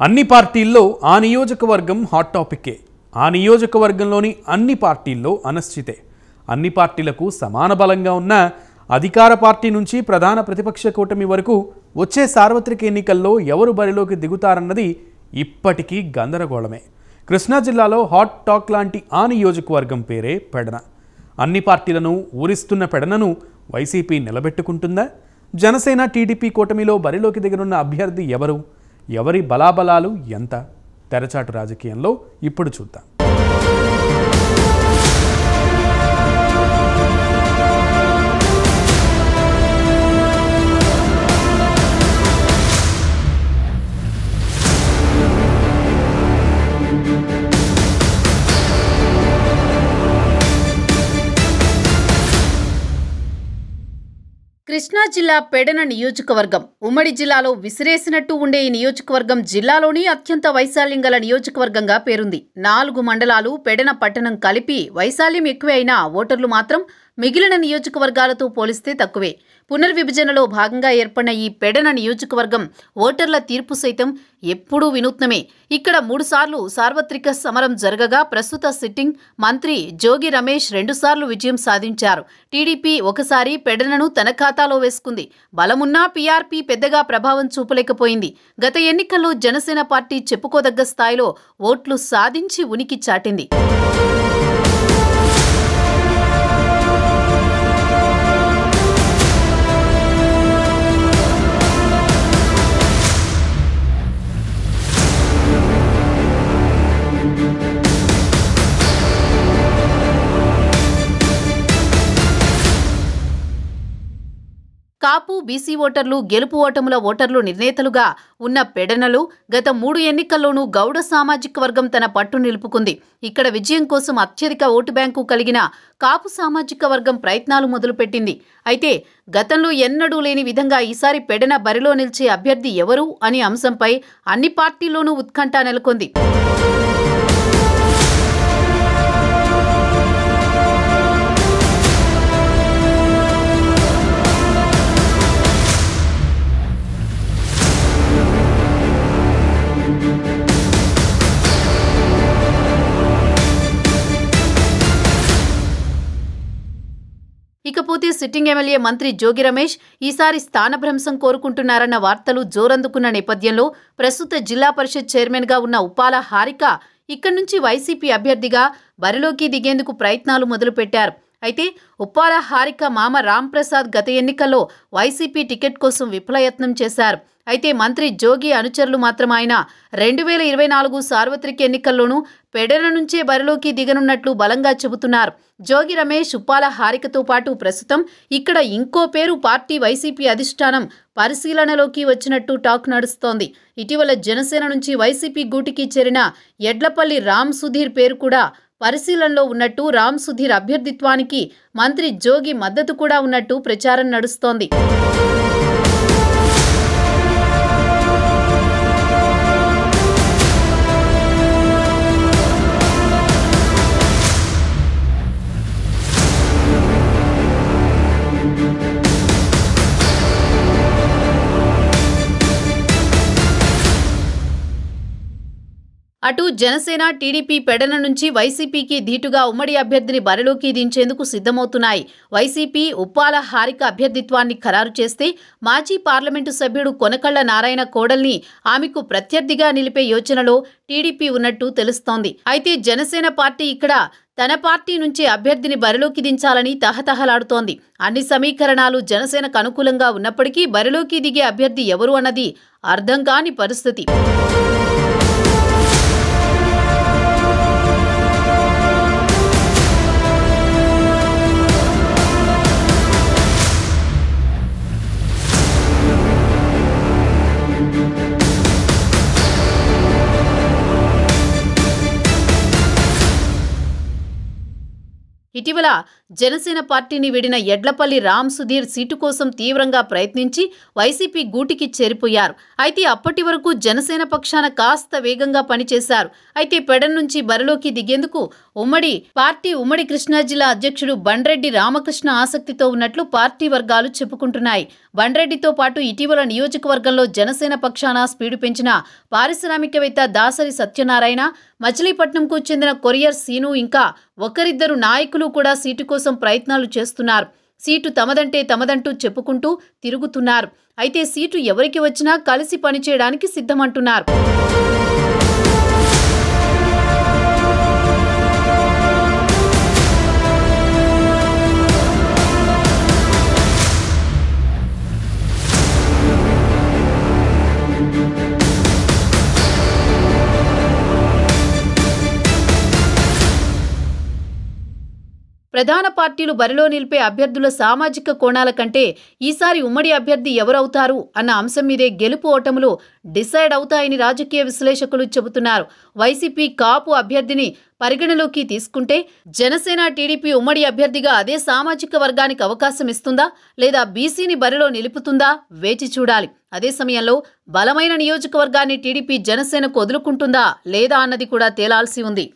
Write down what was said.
అన్ని పార్టీల్లో ఆ నియోజకవర్గం హాట్ టాపికే. ఆ నియోజకవర్గంలోని అన్ని పార్టీల్లో అనిశ్చితే. అన్ని పార్టీలకు సమాన బలంగా ఉన్న అధికార పార్టీ నుంచి ప్రధాన ప్రతిపక్ష కూటమి వరకు వచ్చే సార్వత్రిక ఎన్నికల్లో ఎవరు బరిలోకి దిగుతారన్నది ఇప్పటికీ గందరగోళమే. కృష్ణా జిల్లాలో హాట్ టాక్ లాంటి ఆ నియోజకవర్గం పేరే పెడన. అన్ని పార్టీలను ఊరిస్తున్న పెడనను వైసీపీ నిలబెట్టుకుంటుందా? జనసేన టీడీపీ కూటమిలో బరిలోకి దిగనున్న అభ్యర్థి ఎవరు? ఎవరి బలాబలాలు ఎంత? తెరచాటు రాజకీయంలో ఇప్పుడు చూద్దాం. కృష్ణా జిల్లా పెడన నియోజకవర్గం ఉమ్మడి జిల్లాలో విసిరేసినట్టు ఉండే ఈ నియోజకవర్గం జిల్లాలోని అత్యంత వైశాల్యం గల నియోజకవర్గంగా పేరుంది. 4 మండలాలు పెడన పట్టణం కలిపి వైశాల్యం ఎక్కువే అయినా ఓటర్లు మాత్రం మిగిలిన నియోజకవర్గాలతో పోలిస్తే తక్కువే. పునర్విభజనలో భాగంగా ఏర్పడిన ఈ పెడన నియోజకవర్గం ఓటర్ల తీర్పు సైతం ఎప్పుడూ వినూత్నమే. ఇక్కడ 3 సార్లు సార్వత్రిక సమరం జరగగా ప్రస్తుత సిట్టింగ్ మంత్రి జోగి రమేష్ 2 సార్లు విజయం సాధించారు. టీడీపీ ఒకసారి పెడనను తన ఖాతాలో వేసుకుంది. బలమున్నా పీఆర్పీ పెద్దగా ప్రభావం చూపలేకపోయింది. గత ఎన్నికల్లో జనసేన పార్టీ చెప్పుకోదగ్గ స్థాయిలో ఓట్లు సాధించి ఉనికి చాటింది. కాపు బీసీ ఓటర్లు గెలుపు ఓటముల ఓటర్లు నిర్ణేతలుగా ఉన్న పెడనలో గత 3 ఎన్నికల్లోనూ గౌడ సామాజిక వర్గం తన పట్టు నిలుపుకుంది. ఇక్కడ విజయం కోసం అత్యధిక ఓటు బ్యాంకు కలిగిన కాపు సామాజిక వర్గం ప్రయత్నాలు మొదలుపెట్టింది. అయితే గతంలో ఎన్నడూ లేని విధంగా ఈసారి పెడన బరిలో నిలిచే అభ్యర్థి ఎవరు అనే అంశంపై అన్ని పార్టీల్లోనూ ఉత్కంఠ నెలకొంది. ఇకపోతే సిట్టింగ్ ఎమ్మెల్యే మంత్రి జోగి రమేష్ ఈసారి స్థానభ్రంశం కోరుకుంటున్నారన్న వార్తలు జోరందుకున్న నేపథ్యంలో ప్రస్తుత జిల్లా పరిషత్ చైర్మన్గా ఉన్న ఉప్పాల హారిక ఇక్కడి నుంచి వైసీపీ అభ్యర్థిగా బరిలోకి దిగేందుకు ప్రయత్నాలు మొదలుపెట్టారు. అయితే ఉప్పాల హారిక మామ రాంప్రసాద్ గత ఎన్నికల్లో వైసీపీ టికెట్ కోసం విఫలయత్నం చేశారు. అయితే మంత్రి జోగి అనుచరులు మాత్రం ఆయన 2024 సార్వత్రిక ఎన్నికల్లోనూ పెడన నుంచే బరిలోకి దిగనున్నట్లు బలంగా చెబుతున్నారు. జోగి రమేష్ ఉప్పాల హారికతో పాటు ప్రస్తుతం ఇక్కడ ఇంకో పేరు పార్టీ వైసీపీ అధిష్టానం పరిశీలనలోకి వచ్చినట్టు టాక్ నడుస్తోంది. ఇటీవల జనసేన నుంచి వైసీపీ గూటికి చేరిన ఎడ్లపల్లి రామ్ సుధీర్ పేరు కూడా పరిశీలనలో ఉన్నట్టు, రామ్ సుధీర్ అభ్యర్థిత్వానికి మంత్రి జోగి మద్దతు కూడా ఉన్నట్టు ప్రచారం నడుస్తోంది. అటు జనసేన టీడీపీ పెడన నుంచి వైసీపీకి ధీటుగా ఉమ్మడి అభ్యర్థిని బరిలోకి దించేందుకు సిద్ధమవుతున్నాయి. వైసీపీ ఉప్పాల హారిక అభ్యర్థిత్వాన్ని ఖరారు చేస్తే మాజీ పార్లమెంటు సభ్యుడు కొనకళ్ల నారాయణ కోడల్ని ఆమెకు ప్రత్యర్థిగా నిలిపే యోచనలో టీడీపీ ఉన్నట్టు తెలుస్తోంది. అయితే జనసేన పార్టీ ఇక్కడ తన పార్టీ నుంచే అభ్యర్థిని బరిలోకి దించాలని తహతహలాడుతోంది. అన్ని సమీకరణాలు జనసేనకు అనుకూలంగా ఉన్నప్పటికీ బరిలోకి దిగే అభ్యర్థి ఎవరు అన్నది అర్థం కాని పరిస్థితి. ఇటీవల జనసేన పార్టీని వీడిన యడ్లపల్లి రామ్ సుధీర్ సీటు కోసం తీవ్రంగా ప్రయత్నించి వైసీపీ గూటికి చేరిపోయారు. అయితే అప్పటి వరకు జనసేన పక్షాన కాస్త వేగంగా పనిచేశారు. అయితే పెడన్ నుంచి బరిలోకి దిగేందుకు ఉమ్మడి కృష్ణా జిల్లా అధ్యక్షుడు బండ్రెడ్డి రామకృష్ణ ఆసక్తితో ఉన్నట్లు పార్టీ వర్గాలు చెప్పుకుంటున్నాయి. బండ్రెడ్డితో పాటు ఇటీవల నియోజకవర్గంలో జనసేన పక్షాన స్పీడు పెంచిన పారిశ్రామికవేత్త దాసరి సత్యనారాయణ, మచిలీపట్నంకు చెందిన కొరియర్ సీను ఇంకా ఒకరిద్దరు నాయకులు కూడా సీటు కోసం ప్రయత్నాలు చేస్తున్నారు. సీటు తమదంటూ చెప్పుకుంటూ తిరుగుతున్నారు. అయితే సీటు ఎవరికి వచ్చినా కలిసి పనిచేయడానికి సిద్ధమంటున్నారు. ప్రధాన పార్టీలు బరిలో నిలిపే అభ్యర్థుల సామాజిక కోణాల కంటే ఈసారి ఉమ్మడి అభ్యర్థి ఎవరవుతారు అన్న అంశం మీదే గెలుపు ఓటములు డిసైడ్ అవుతాయని రాజకీయ విశ్లేషకులు చెబుతున్నారు. వైసీపీ కాపు అభ్యర్థిని పరిగణలోకి తీసుకుంటే జనసేన టీడీపీ ఉమ్మడి అభ్యర్థిగా అదే సామాజిక వర్గానికి అవకాశం ఇస్తుందా లేదా బీసీని బరిలో నిలుపుతుందా వేచి చూడాలి. అదే సమయంలో బలమైన నియోజకవర్గాన్ని టీడీపీ జనసేనకు వదులుకుంటుందా లేదా అన్నది కూడా తేలాల్సి ఉంది.